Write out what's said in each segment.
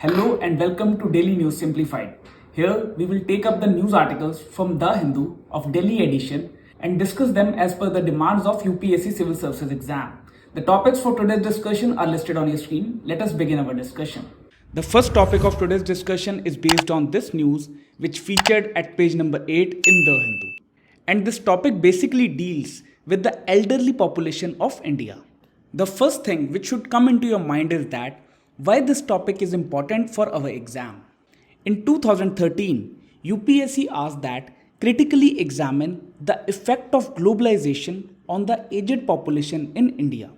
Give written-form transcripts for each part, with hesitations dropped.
Hello and welcome to Daily News Simplified. Here we will take up the news articles from The Hindu of Delhi edition and discuss them as per the demands of UPSC Civil Services exam. The topics for today's discussion are listed on your screen. Let us begin our discussion. The first topic of today's discussion is based on this news which featured at page number 8 in The Hindu. And this topic basically deals with the elderly population of India. The first thing which should come into your mind is that why this topic is important for our exam. In 2013, UPSC asked that critically examine the effect of globalization on the aged population in India.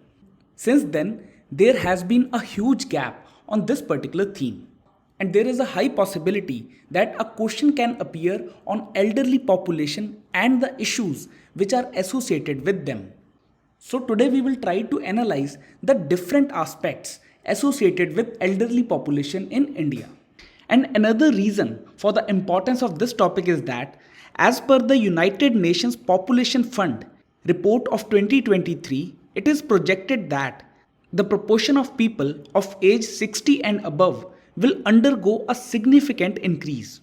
Since then, there has been a huge gap on this particular theme. And there is a high possibility that a question can appear on elderly population and the issues which are associated with them. So today we will try to analyze the different aspects associated with elderly population in India. And another reason for the importance of this topic is that as per the United Nations Population Fund report of 2023, it is projected that the proportion of people of age 60 and above will undergo a significant increase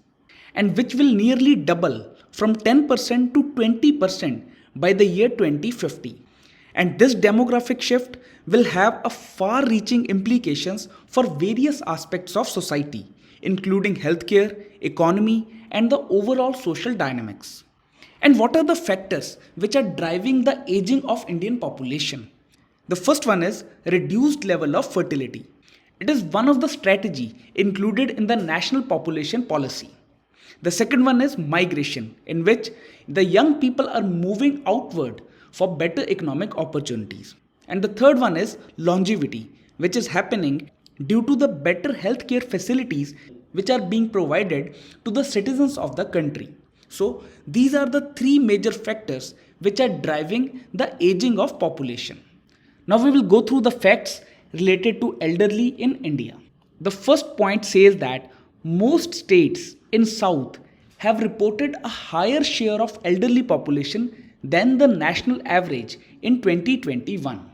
and which will nearly double from 10% to 20% by the year 2050. And this demographic shift will have a far-reaching implications for various aspects of society, including healthcare, economy, and the overall social dynamics. And what are the factors which are driving the aging of Indian population? The first one is reduced level of fertility. It is one of the strategy included in the National Population Policy. The second one is migration, in which the young people are moving outward for better economic opportunities. And the third one is longevity, which is happening due to the better healthcare facilities which are being provided to the citizens of the country. So these are the three major factors which are driving the aging of population. Now we will go through the facts related to elderly in India. The first point says that most states in South have reported a higher share of elderly population than the national average in 2021.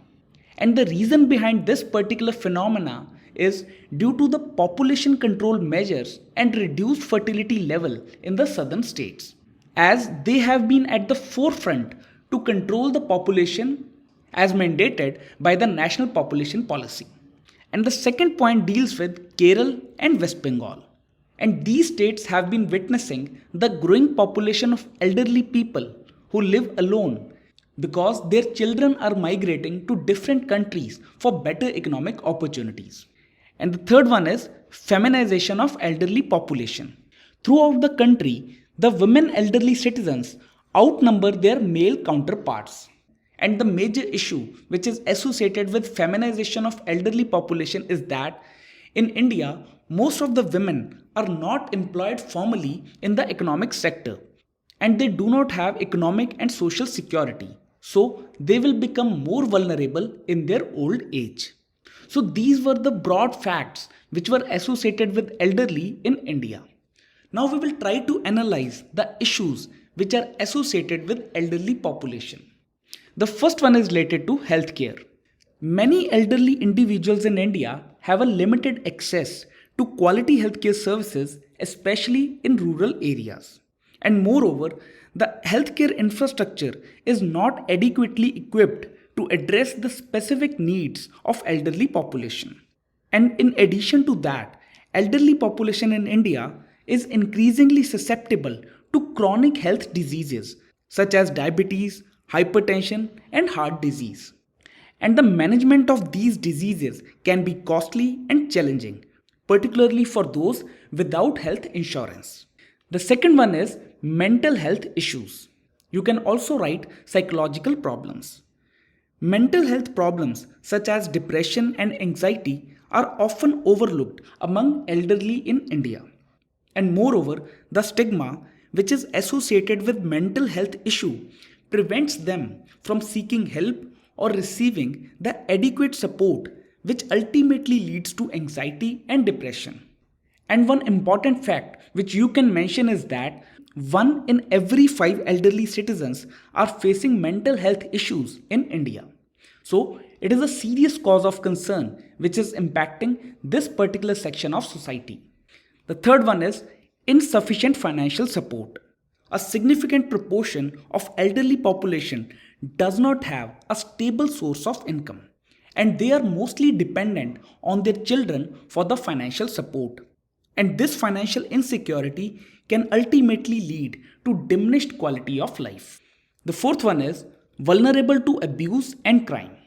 And the reason behind this particular phenomena is due to the population control measures and reduced fertility level in the southern states, as they have been at the forefront to control the population as mandated by the National Population Policy. And the second point deals with Kerala and West Bengal. And these states have been witnessing the growing population of elderly people who live alone because their children are migrating to different countries for better economic opportunities. And the third one is feminization of elderly population. Throughout the country, the women elderly citizens outnumber their male counterparts. And the major issue which is associated with feminization of elderly population is that in India, most of the women are not employed formally in the economic sector and they do not have economic and social security. So they will become more vulnerable in their old age. So these were the broad facts which were associated with elderly in India. Now we will try to analyze the issues which are associated with elderly population. The first one is related to healthcare. Many elderly individuals in India have a limited access to quality healthcare services, especially in rural areas. And moreover, the healthcare infrastructure is not adequately equipped to address the specific needs of elderly population. And in addition to that, elderly population in India is increasingly susceptible to chronic health diseases such as diabetes, hypertension, and heart disease. And the management of these diseases can be costly and challenging, particularly for those without health insurance. The second one is mental health issues. You can also write psychological problems. Mental health problems such as depression and anxiety are often overlooked among elderly in India. And moreover, the stigma which is associated with mental health issue prevents them from seeking help or receiving the adequate support which ultimately leads to anxiety and depression. And one important fact which you can mention is that 1 in every 5 elderly citizens are facing mental health issues in India. So It is a serious cause of concern which is impacting this particular section of society. The third one is insufficient financial support. A significant proportion of elderly population does not have a stable source of income, and they are mostly dependent on their children for the financial support. And this financial insecurity can ultimately lead to diminished quality of life. The fourth one is vulnerable to abuse and crime.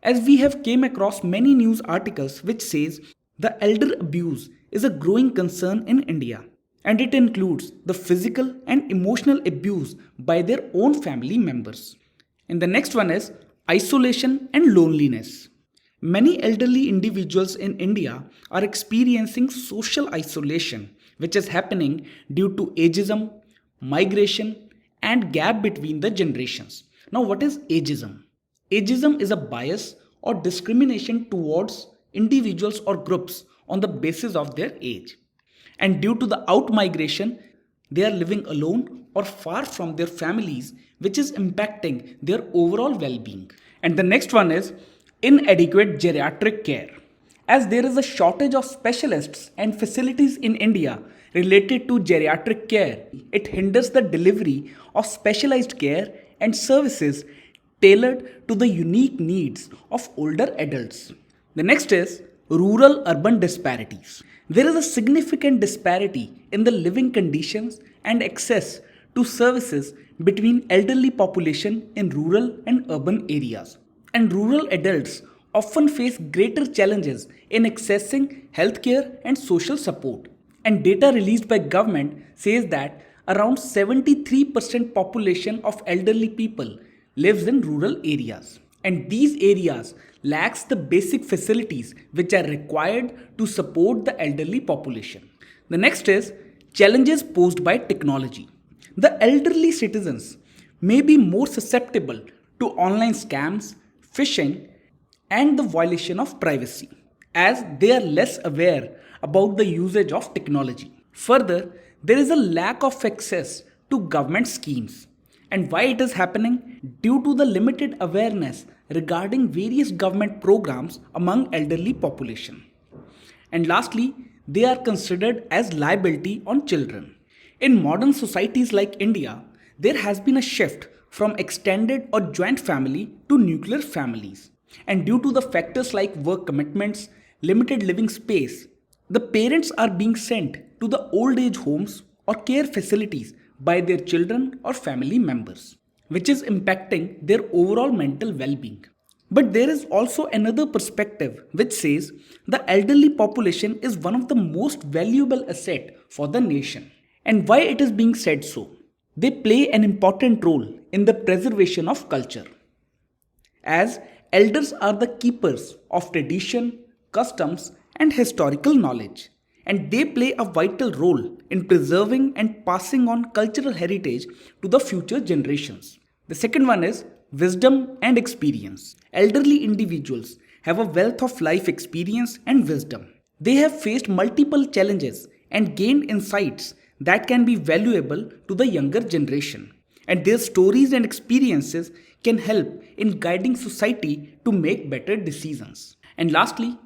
As we have came across many news articles which says the elder abuse is a growing concern in India, and it includes the physical and emotional abuse by their own family members. And the next one is isolation and loneliness. Many elderly individuals in India are experiencing social isolation, which is happening due to ageism, migration, and gap between the generations. Now, what is ageism? Ageism is a bias or discrimination towards individuals or groups on the basis of their age. And due to the outmigration, they are living alone or far from their families, which is impacting their overall well being. And the next one is inadequate geriatric care. As there is a shortage of specialists and facilities in India related to geriatric care, it hinders the delivery of specialized care and services tailored to the unique needs of older adults. The next is rural urban disparities. There is a significant disparity in the living conditions and access to services between elderly population in rural and urban areas. And rural adults often face greater challenges in accessing healthcare and social support. And data released by government says that around 73% population of elderly people lives in rural areas. And these areas lacks the basic facilities which are required to support the elderly population. The next is challenges posed by technology. The elderly citizens may be more susceptible to online scams, phishing, and the violation of privacy, as they are less aware about the usage of technology. Further, there is a lack of access to government schemes. And why it is happening? Due to the limited awareness regarding various government programs among elderly population. And lastly, they are considered as liability on children. In modern societies like India, there has been a shift from extended or joint family to nuclear families. And due to the factors like work commitments, limited living space, the parents are being sent to the old age homes or care facilities by their children or family members, which is impacting their overall mental well-being. But there is also another perspective which says the elderly population is one of the most valuable asset for the nation. And why it is being said so? They play an important role in the preservation of culture, as elders are the keepers of tradition, customs, and historical knowledge, and they play a vital role in preserving and passing on cultural heritage to the future generations. The second one is wisdom and experience. Elderly individuals have a wealth of life experience and wisdom. They have faced multiple challenges and gained insights that can be valuable to the younger generation. And their stories and experiences can help in guiding society to make better decisions. And lastly,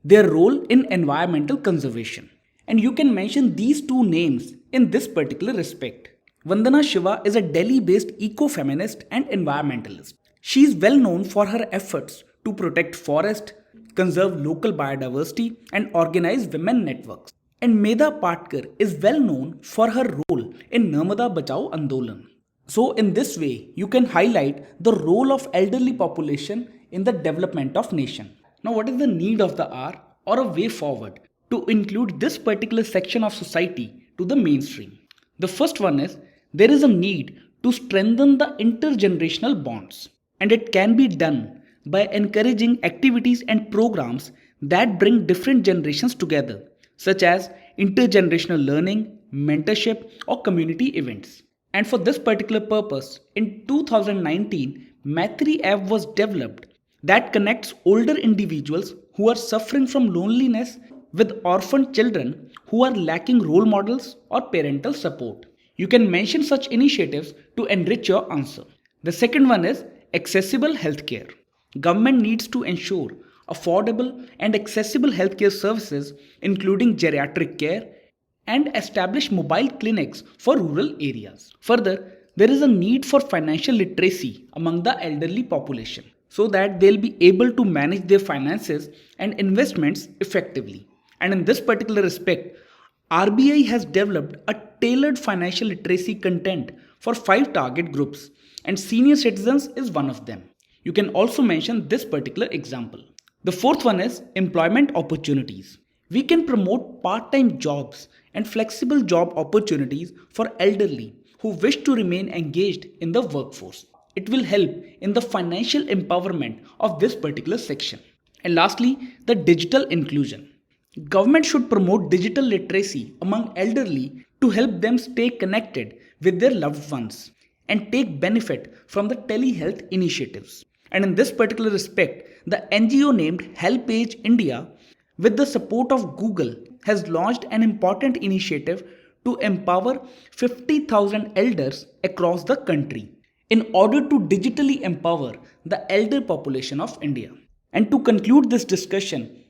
their role in environmental conservation. And you can mention these two names in this particular respect. Vandana Shiva is a Delhi-based eco-feminist and environmentalist. She is well known for her efforts to protect forest, conserve local biodiversity, and organize women networks. And Medha Patkar is well known for her role in Narmada Bachao Andolan. So in this way, you can highlight the role of elderly population in the development of nation. Now, what is the need of the hour or a way forward to include this particular section of society to the mainstream? The first one is there is a need to strengthen the intergenerational bonds, and it can be done by encouraging activities and programs that bring different generations together, such as intergenerational learning, mentorship, or community events. And for this particular purpose, in 2019, Maitri app was developed that connects older individuals who are suffering from loneliness with orphaned children who are lacking role models or parental support. You can mention such initiatives to enrich your answer. The second one is accessible healthcare. Government needs to ensure affordable and accessible healthcare services, including geriatric care, and establish mobile clinics for rural areas. Further, there is a need for financial literacy among the elderly population so that they'll be able to manage their finances and investments effectively. And in this particular respect, RBI has developed a tailored financial literacy content for 5 target groups, and senior citizens is one of them. You can also mention this particular example. The fourth one is employment opportunities. We can promote part time jobs and flexible job opportunities for elderly who wish to remain engaged in the workforce. It will help in the financial empowerment of this particular section. And lastly, the digital inclusion. Government should promote digital literacy among elderly to help them stay connected with their loved ones and take benefit from the telehealth initiatives. And in this particular respect, the NGO named HelpAge India, with the support of Google, has launched an important initiative to empower 50,000 elders across the country in order to digitally empower the elder population of India. And to conclude this discussion,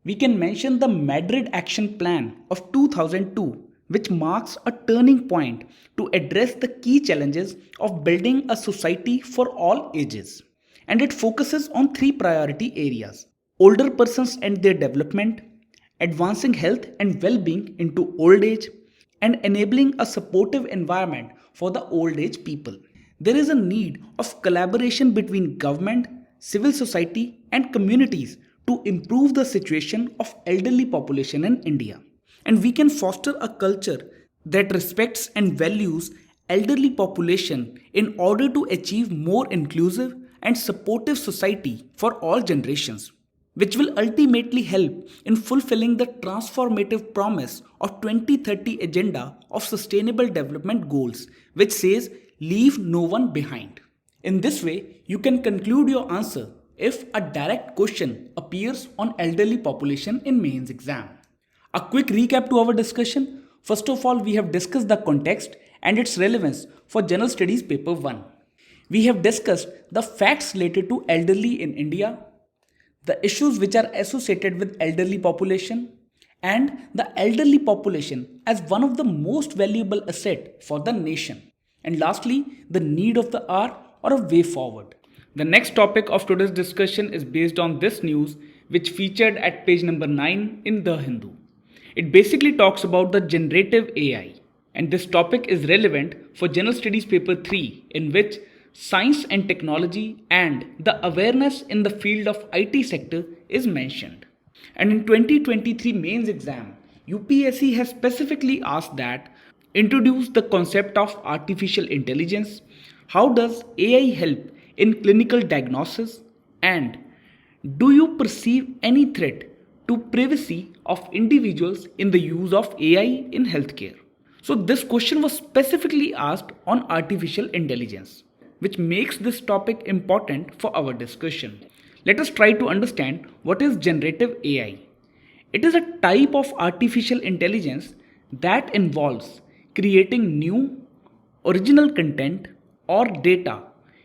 we can mention the Madrid Action Plan of 2002, which marks a turning point to address the key challenges of building a society for all ages. And it focuses on 3 priority areas: older persons and their development, advancing health and well being into old age, and enabling a supportive environment for the old age people. There is a need of collaboration between government, civil society, and communities to improve the situation of elderly population in India. And we can foster a culture that respects and values elderly population in order to achieve more inclusive and supportive society for all generations, which will ultimately help in fulfilling the transformative promise of 2030 agenda of sustainable development goals, which says leave no one behind. In this way, you can conclude your answer if a direct question appears on elderly population in mains exam. A quick recap to our discussion. First of all, we have discussed the context and its relevance for General Studies Paper 1. We have discussed the facts related to elderly in India, the issues which are associated with elderly population, and the elderly population as one of the most valuable asset for the nation. And lastly, the need of the hour or a way forward. The next topic of today's discussion is based on this news which featured at page number 9 in The Hindu. It basically talks about the generative AI, and this topic is relevant for General Studies Paper 3, in which science and technology and the awareness in the field of IT sector is mentioned. And in 2023 mains exam, UPSC has specifically asked that introduce the concept of artificial intelligence. How does AI help in clinical diagnosis? And do you perceive any threat to privacy of individuals in the use of AI in healthcare? So this question was specifically asked on artificial intelligence, which makes this topic important for our discussion. Let us try to understand what is generative AI. It is a type of artificial intelligence that involves creating new, original content or data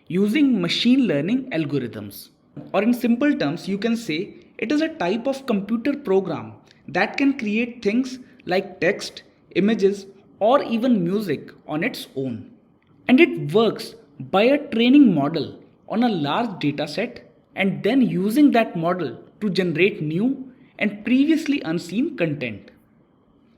using machine learning algorithms. Or in simple terms, you can say it is a type of computer program that can create things like text, images, or even music on its own. And it works by a training model on a large data set and then using that model to generate new and previously unseen content.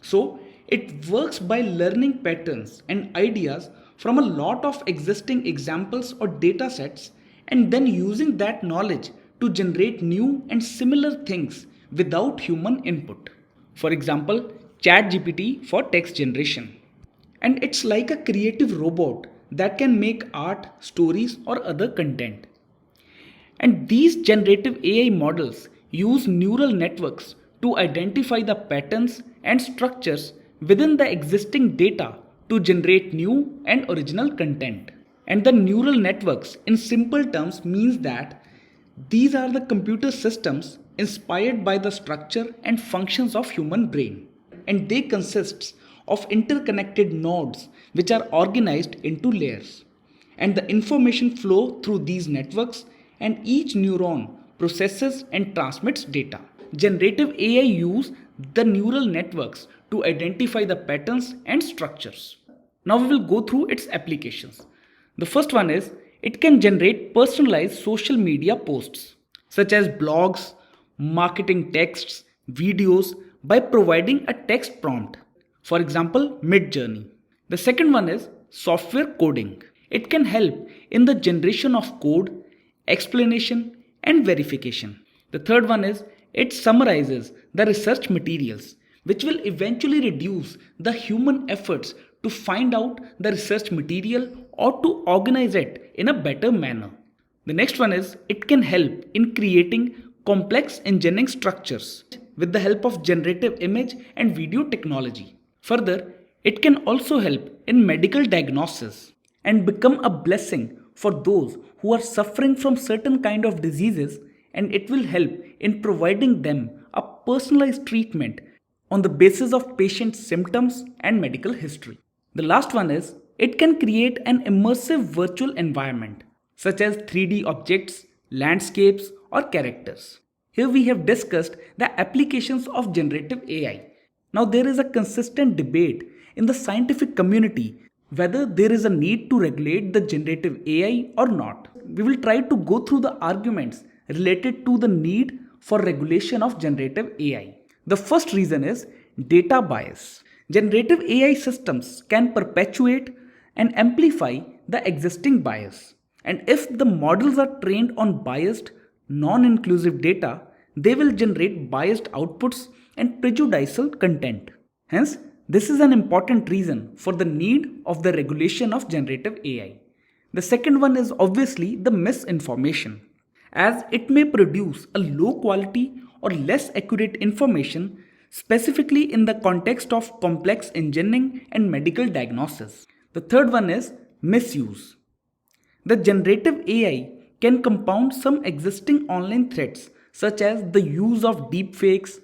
So, it works by learning patterns and ideas from a lot of existing examples or data sets and then using that knowledge to generate new and similar things without human input. For example, ChatGPT for text generation. And it's like a creative robot that can make art, stories, or other content. And these generative AI models use neural networks to identify the patterns and structures within the existing data to generate new and original content. And the neural networks, in simple terms, means that these are the computer systems inspired by the structure and functions of human brain, and they consist of interconnected nodes which are organized into layers, and the information flow through these networks and each neuron processes and transmits data. Generative AI use the neural networks to identify the patterns and structures. Now we will go through its applications. The first one is it can generate personalized social media posts such as blogs, marketing texts, videos by providing a text prompt. For example, Midjourney. The second one is software coding. It can help in the generation of code, explanation, and verification. The third one is it summarizes the research materials, which will eventually reduce the human efforts to find out the research material or to organize it in a better manner. The next one is it can help in creating complex engineering structures with the help of generative image and video technology. Further, it can also help in medical diagnosis and become a blessing for those who are suffering from certain kind of diseases, and it will help in providing them a personalized treatment on the basis of patient's symptoms and medical history. The last one is it can create an immersive virtual environment such as 3D objects, landscapes, or characters. Here we have discussed the applications of generative AI. Now there is a consistent debate in the scientific community whether there is a need to regulate the generative AI or not. We will try to go through the arguments related to the need for regulation of generative AI. The first reason is data bias. Generative AI systems can perpetuate and amplify the existing bias. And if the models are trained on biased, non-inclusive data, they will generate biased outputs and prejudicial content. Hence, this is an important reason for the need of the regulation of generative AI. The second one is obviously the misinformation, as it may produce a low quality or less accurate information, specifically in the context of complex engineering and medical diagnosis. The third one is misuse. The generative AI can compound some existing online threats such as the use of deepfakes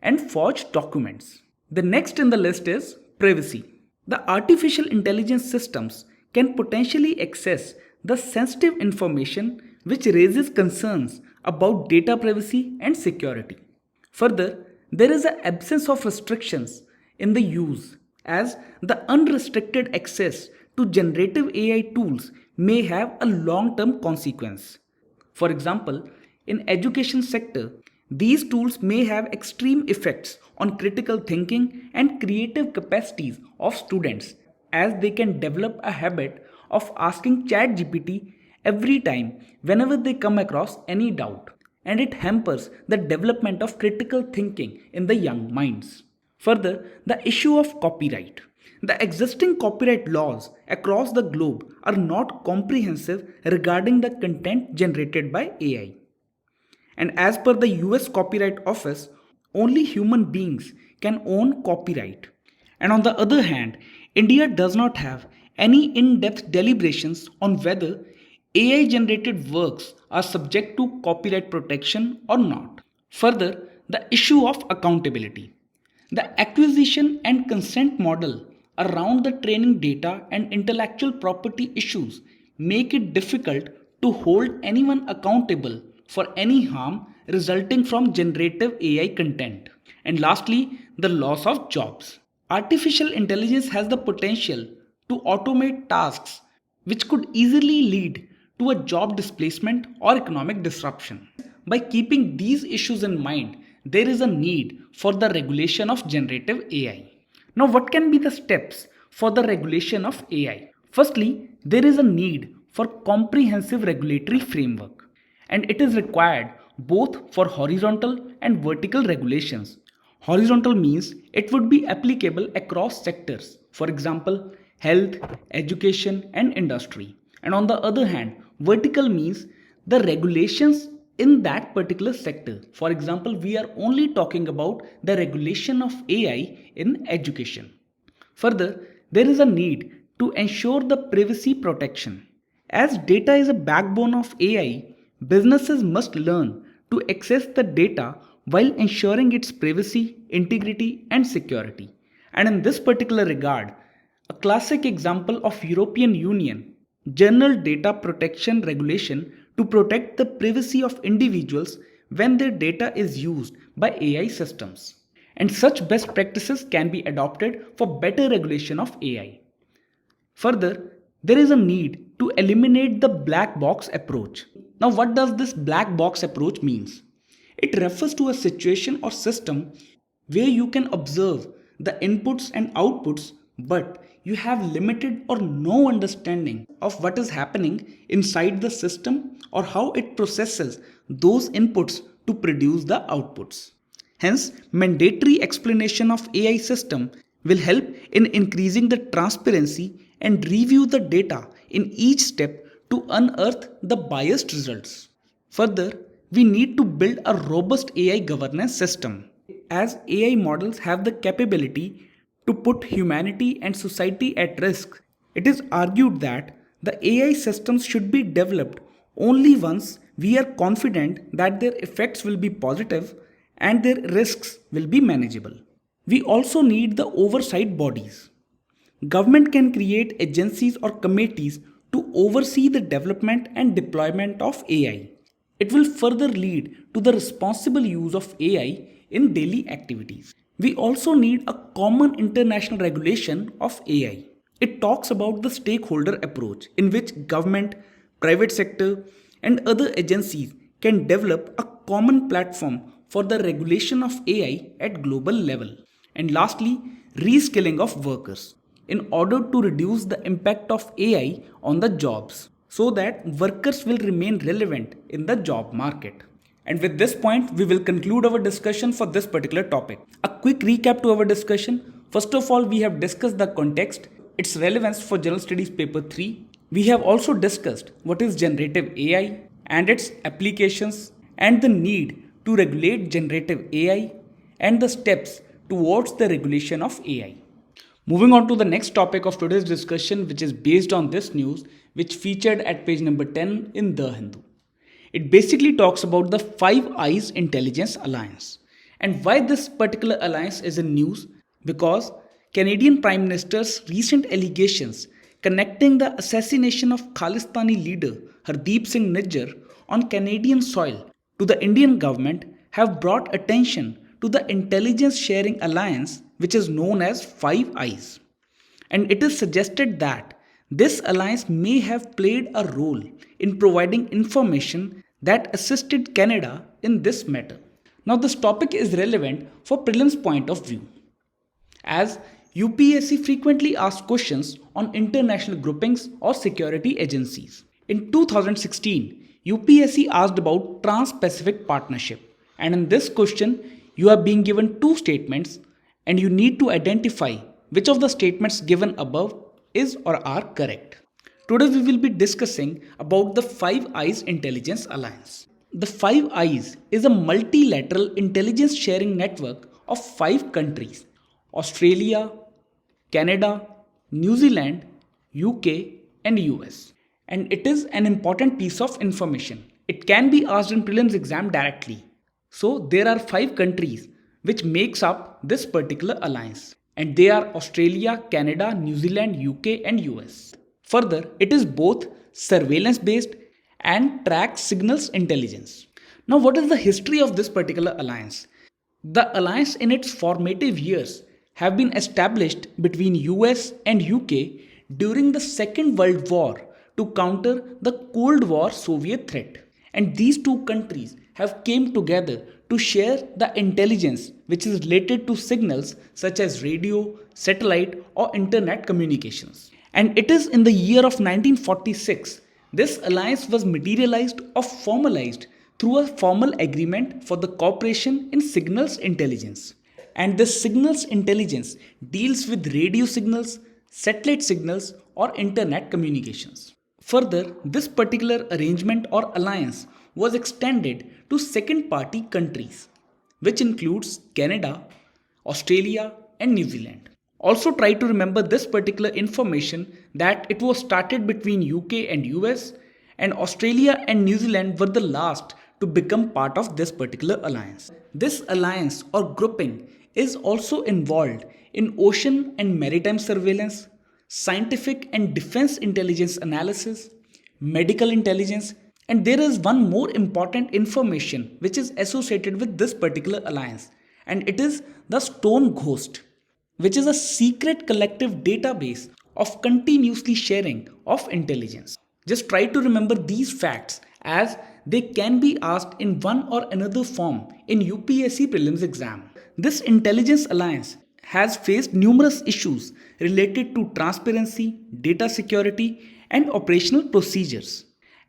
and forged documents. The next in the list is privacy. The artificial intelligence systems can potentially access the sensitive information, which raises concerns about data privacy and security. Further, there is an absence of restrictions in the use, as the unrestricted access to generative AI tools may have a long-term consequence. For example, in education sector, these tools may have extreme effects on critical thinking and creative capacities of students, as they can develop a habit of asking ChatGPT every time whenever they come across any doubt, and it hampers the development of critical thinking in the young minds. Further, the issue of copyright. The existing copyright laws across the globe are not comprehensive regarding the content generated by AI. And as per the US Copyright Office, only human beings can own copyright. And on the other hand, India does not have any in-depth deliberations on whether AI generated works are subject to copyright protection or not. Further, the issue of accountability. The acquisition and consent model around the training data and intellectual property issues make it difficult to hold anyone accountable for any harm resulting from generative AI content. And lastly, the loss of jobs. Artificial intelligence has the potential to automate tasks which could easily lead to a job displacement or economic disruption. By keeping these issues in mind, there is a need for the regulation of generative AI. Now, what can be the steps for the regulation of AI? Firstly, there is a need for comprehensive regulatory framework, and it is required both for horizontal and vertical regulations. Horizontal means it would be applicable across sectors, for example, health, education, and industry. And on the other hand, vertical means the regulations in that particular sector. For example, we are only talking about the regulation of AI in education. Further, there is a need to ensure the privacy protection. As data is a backbone of AI, businesses must learn to access the data while ensuring its privacy, integrity, and security. And in this particular regard, a classic example of European Union General Data Protection Regulation to protect the privacy of individuals when their data is used by AI systems. And such best practices can be adopted for better regulation of AI. Further, there is a need to eliminate the black box approach. Now, what does this black box approach means? It refers to a situation or system where you can observe the inputs and outputs, but you have limited or no understanding of what is happening inside the system or how it processes those inputs to produce the outputs. Hence, mandatory explanation of AI system will help in increasing the transparency and review the data in each step to unearth the biased results. Further, we need to build a robust AI governance system, as AI models have the capability to put humanity and society at risk. It is argued that the AI systems should be developed only once we are confident that their effects will be positive and their risks will be manageable. We also need the oversight bodies. Government can create agencies or committees to oversee the development and deployment of AI. It will further lead to the responsible use of AI in daily activities. We also need a common international regulation of AI. It talks about the stakeholder approach in which government, private sector, and other agencies can develop a common platform for the regulation of AI at global level. And lastly, reskilling of workers in order to reduce the impact of AI on the jobs so that workers will remain relevant in the job market. And with this point, we will conclude our discussion for this particular topic. A quick recap to our discussion. First of all, we have discussed the context, its relevance for General Studies Paper 3. We have also discussed what is generative AI and its applications and the need to regulate generative AI and the steps towards the regulation of AI. Moving on to the next topic of today's discussion, which is based on this news, which featured at page number 10 in The Hindu. It basically talks about the Five Eyes Intelligence Alliance. And why this particular alliance is in news? Because Canadian Prime Minister's recent allegations connecting the assassination of Khalistani leader Hardeep Singh Nijjar on Canadian soil to the Indian government have brought attention to the intelligence sharing alliance, which is known as Five Eyes. And it is suggested that this alliance may have played a role in providing information that assisted Canada in this matter. Now, this topic is relevant for prelims point of view, as UPSC frequently asks questions on international groupings or security agencies. In 2016, UPSC asked about Trans-Pacific Partnership, and in this question, you are being given two statements and you need to identify which of the statements given above is or are correct. Today we will be discussing about the Five Eyes Intelligence Alliance. The Five Eyes is a multilateral intelligence sharing network of 5 countries: Australia, Canada, New Zealand, UK, and US. And it is an important piece of information. It can be asked in prelims exam directly. So there are 5 countries which makes up this particular alliance, and they are Australia, Canada, New Zealand, UK, and US. Further, it is both surveillance based and tracks signals intelligence. Now, what is the history of this particular alliance? The alliance in its formative years have been established between US and UK during the Second World War to counter the Cold War Soviet threat. And these two countries have came together to share the intelligence which is related to signals such as radio, satellite, or internet communications. And it is in the year of 1946 this alliance was materialized or formalized through a formal agreement for the cooperation in signals intelligence. And this signals intelligence deals with radio signals, satellite signals, or internet communications. Further, this particular arrangement or alliance was extended to second party countries, which includes Canada, Australia, and New Zealand. Also try to remember this particular information that it was started between UK and US, and Australia and New Zealand were the last to become part of this particular alliance. This alliance or grouping is also involved in ocean and maritime surveillance, scientific and defense intelligence analysis, medical intelligence, And there is one more important information which is associated with this particular alliance, and it is the Stone Ghost, which is a secret collective database of continuously sharing of intelligence. Just try to remember these facts as they can be asked in one or another form in UPSC prelims exam. This intelligence alliance has faced numerous issues related to transparency, data security, and operational procedures.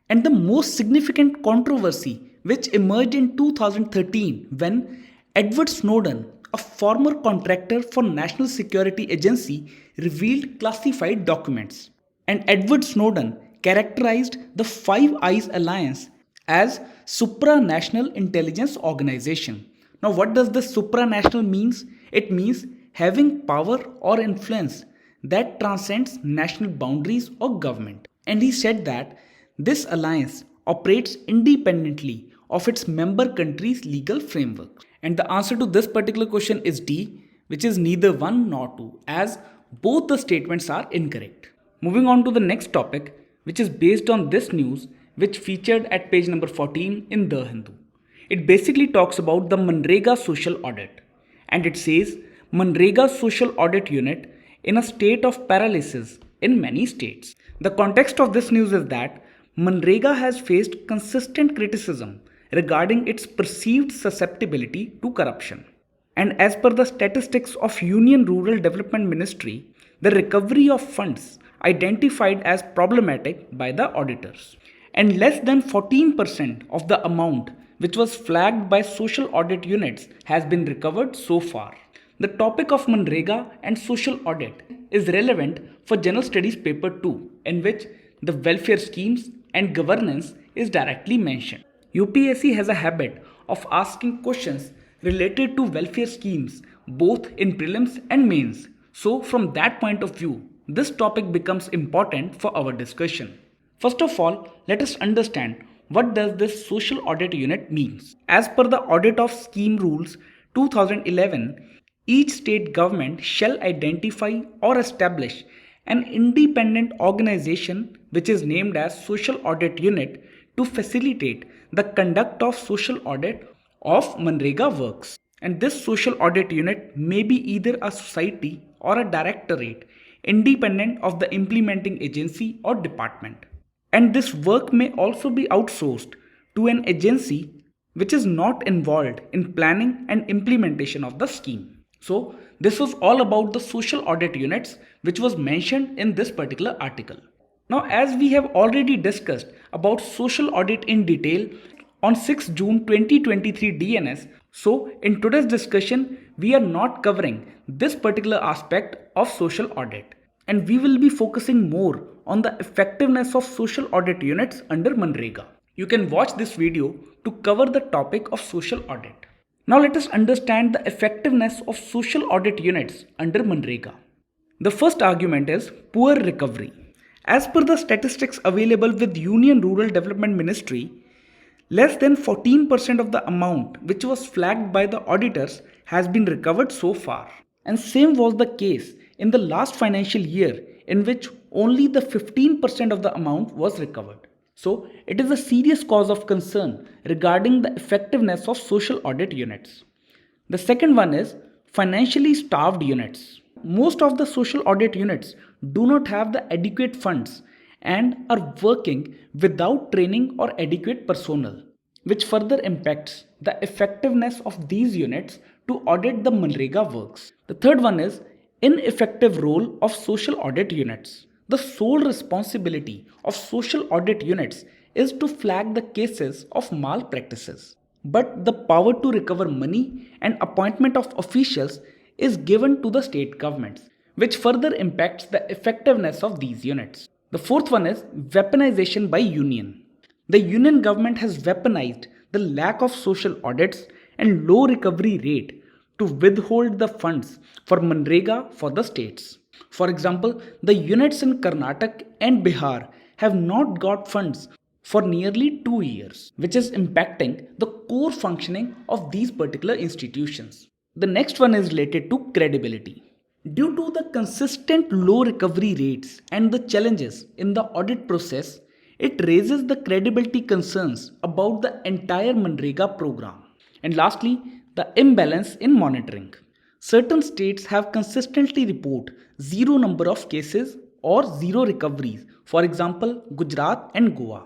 And the most significant controversy which emerged in 2013 when Edward Snowden, a former contractor for National Security Agency, revealed classified documents. And Edward Snowden characterized the Five Eyes Alliance as supranational intelligence organization. Now what does this supranational means? It means having power or influence that transcends national boundaries or government. And he said that this alliance operates independently of its member countries' legal framework. And the answer to this particular question is D, which is neither one nor two, as both the statements are incorrect. Moving on to the next topic, which is based on this news, which featured at page number 14 in The Hindu. It basically talks about the Manrega social audit, and it says Manrega social audit unit in a state of paralysis in many states. The context of this news is that Manrega has faced consistent criticism regarding its perceived susceptibility to corruption. And as per the statistics of Union Rural Development Ministry, the recovery of funds identified as problematic by the auditors. And less than 14% of the amount which was flagged by social audit units has been recovered so far. The topic of Manrega and social audit is relevant for General Studies paper 2, in which the welfare schemes and governance is directly mentioned. UPSC has a habit of asking questions related to welfare schemes both in prelims and mains. So from that point of view, this topic becomes important for our discussion. First of all, let us understand what does this social audit unit means. As per the Audit of Scheme Rules 2011, each state government shall identify or establish an independent organization which is named as Social Audit Unit to facilitate the conduct of social audit of Manrega works. And this social audit unit may be either a society or a directorate independent of the implementing agency or department. And this work may also be outsourced to an agency which is not involved in planning and implementation of the scheme. So this was all about the social audit units which was mentioned in this particular article. Now as we have already discussed about social audit in detail on 6 June 2023 DNS, so in today's discussion we are not covering this particular aspect of social audit, and we will be focusing more on the effectiveness of social audit units under Manrega. You can watch this video to cover the topic of social audit. Now let us understand the effectiveness of social audit units under Manrega. The first argument is poor recovery. As per the statistics available with Union Rural Development Ministry, less than 14% of the amount which was flagged by the auditors has been recovered so far. And same was the case in the last financial year, in which only the 15% of the amount was recovered. So it is a serious cause of concern regarding the effectiveness of social audit units. The second one is financially starved units. Most of the social audit units do not have the adequate funds and are working without training or adequate personnel, which further impacts the effectiveness of these units to audit the Manrega works. The third one is ineffective role of social audit units. The sole responsibility of social audit units is to flag the cases of malpractices, but the power to recover money and appointment of officials is given to the state governments, which further impacts the effectiveness of these units. The fourth one is weaponization by union. The union government has weaponized the lack of social audits and low recovery rate to withhold the funds for Manrega for the states. For example, the units in Karnataka and Bihar have not got funds for nearly 2 years, which is impacting the core functioning of these particular institutions. The next one is related to credibility. Due to the consistent low recovery rates and the challenges in the audit process, It raises the credibility concerns about the entire Manrega program. And lastly, the imbalance in monitoring. Certain states have consistently reported zero number of cases or zero recoveries, for example Gujarat and Goa.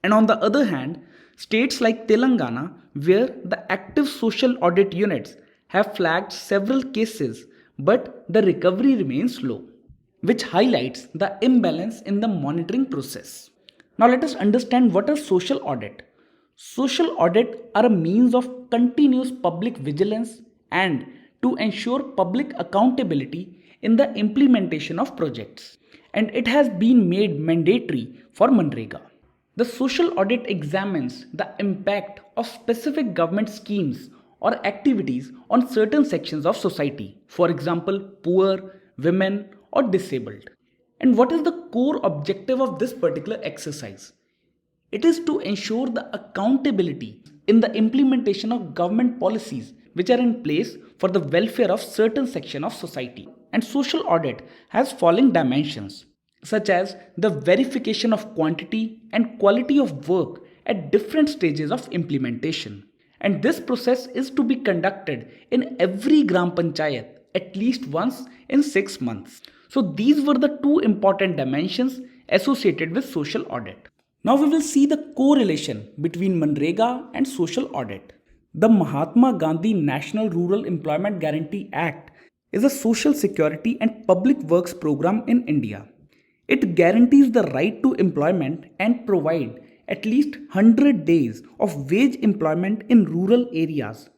And on the other hand, states like Telangana, where the active social audit units have flagged several cases but the recovery remains low, which highlights the imbalance in the monitoring process. Now let us understand what is social audit. Social audit are a means of continuous public vigilance and to ensure public accountability in the implementation of projects, and it has been made mandatory for Manrega. The social audit examines the impact of specific government schemes or activities on certain sections of society, for example, poor, women, or disabled. And what is the core objective of this particular exercise? It is to ensure the accountability in the implementation of government policies which are in place for the welfare of certain section of society. And social audit has following dimensions such as the verification of quantity and quality of work at different stages of implementation. And this process is to be conducted in every Gram Panchayat at least once in 6 months. So these were the two important dimensions associated with social audit. Now we will see the correlation between Manrega and social audit. The Mahatma Gandhi National Rural Employment Guarantee Act is a social security and public works program in India. It guarantees the right to employment and provide at least 100 days of wage employment in rural areas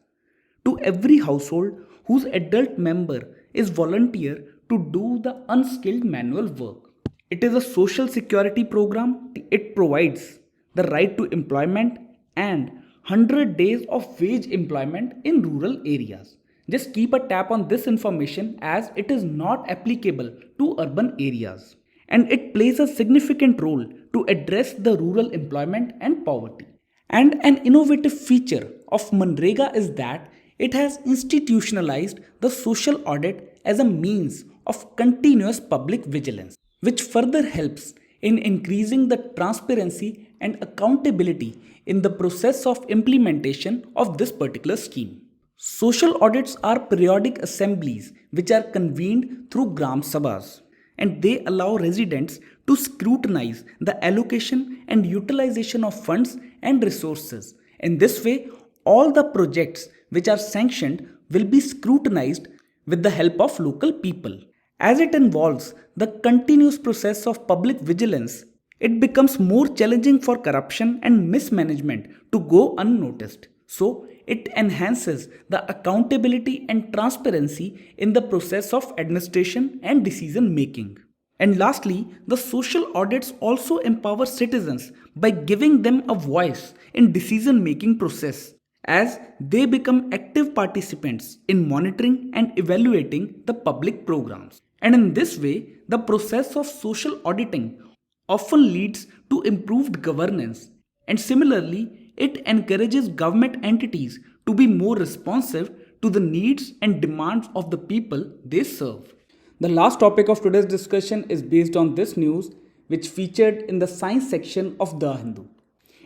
to every household whose adult member is volunteer to do the unskilled manual work. It is a social security program. It provides the right to employment and 100 days of wage employment in rural areas. Just keep a tap on this information as it is not applicable to urban areas. And it plays a significant role to address the rural employment and poverty. And an innovative feature of Manrega is that it has institutionalized the social audit as a means of continuous public vigilance, which further helps in increasing the transparency and accountability in the process of implementation of this particular scheme. Social audits are periodic assemblies which are convened through Gram Sabhas, and they allow residents to scrutinize the allocation and utilization of funds and resources. In this way, all the projects which are sanctioned will be scrutinized with the help of local people. As it involves the continuous process of public vigilance, it becomes more challenging for corruption and mismanagement to go unnoticed. So, it enhances the accountability and transparency in the process of administration and decision making. And lastly, the social audits also empower citizens by giving them a voice in decision making process as they become active participants in monitoring and evaluating the public programs. And in this way, the process of social auditing often leads to improved governance, and similarly, it encourages government entities to be more responsive to the needs and demands of the people they serve. The last topic of today's discussion is based on this news, which featured in the science section of The Hindu.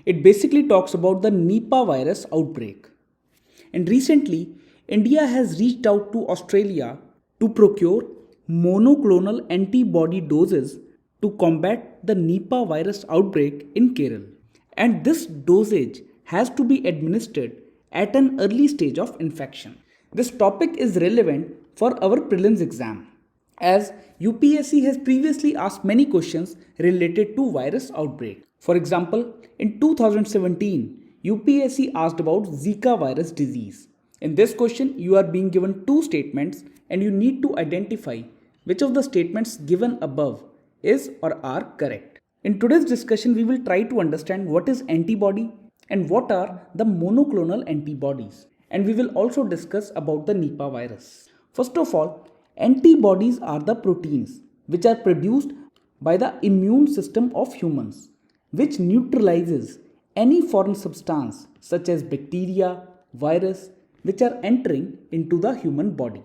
It basically talks about the Nipah virus outbreak. And recently, India has reached out to Australia to procure monoclonal antibody doses to combat the Nipah virus outbreak in Kerala. And this dosage has to be administered at an early stage of infection. This topic is relevant for our prelims exam, as UPSC has previously asked many questions related to virus outbreak. For example, in 2017, UPSC asked about Zika virus disease. In this question, you are being given two statements and you need to identify which of the statements given above is or are correct. In today's discussion, we will try to understand what is antibody and what are the monoclonal antibodies. And we will also discuss about the Nipah virus. First of all, antibodies are the proteins which are produced by the immune system of humans, which neutralizes any foreign substance such as bacteria, virus, which are entering into the human body.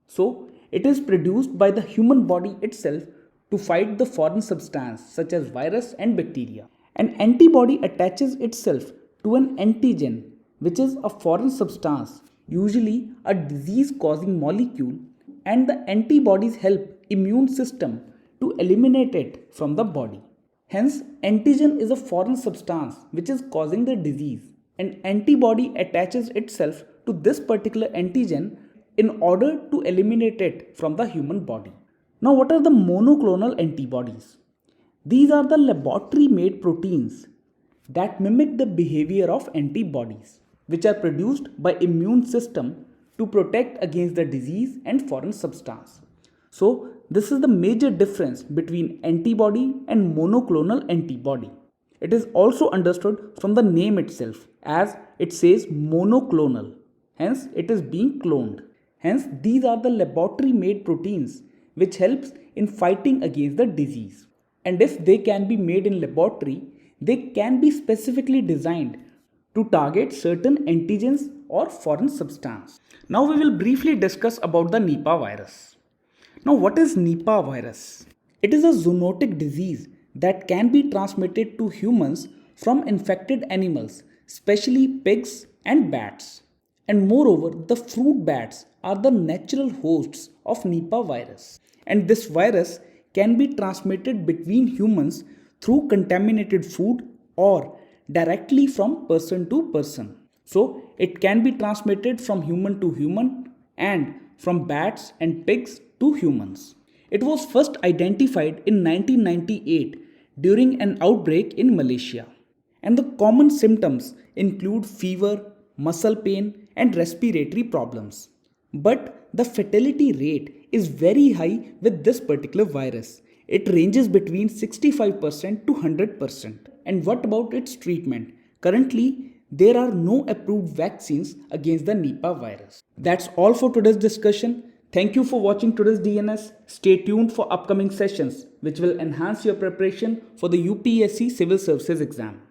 So, it is produced by the human body itself to fight the foreign substance such as virus and bacteria. An antibody attaches itself to an antigen, which is a foreign substance, usually a disease causing molecule, and the antibodies help immune system to eliminate it from the body. Hence, antigen is a foreign substance which is causing the disease, and antibody attaches itself to this particular antigen in order to eliminate it from the human body. Now, what are the monoclonal antibodies? These are the laboratory made proteins that mimic the behavior of antibodies, which are produced by immune system to protect against the disease and foreign substance. So this is the major difference between antibody and monoclonal antibody. It is also understood from the name itself, as it says monoclonal, hence it is being cloned. Hence these are the laboratory made proteins which helps in fighting against the disease. And if they can be made in laboratory, they can be specifically designed to target certain antigens or foreign substance. Now we will briefly discuss about the Nipah virus. Now what is Nipah virus? It is a zoonotic disease that can be transmitted to humans from infected animals, especially pigs and bats. And moreover, the fruit bats are the natural hosts of Nipah virus. And this virus can be transmitted between humans through contaminated food or directly from person to person. So it can be transmitted from human to human and from bats and pigs to humans. It was first identified in 1998 during an outbreak in Malaysia. And the common symptoms include fever, muscle pain, and respiratory problems. But the fatality rate is very high with this particular virus. It ranges between 65% to 100%. And what about its treatment? Currently, there are no approved vaccines against the Nipah virus. That's all for today's discussion. Thank you for watching today's DNS. Stay tuned for upcoming sessions which will enhance your preparation for the UPSC Civil Services exam.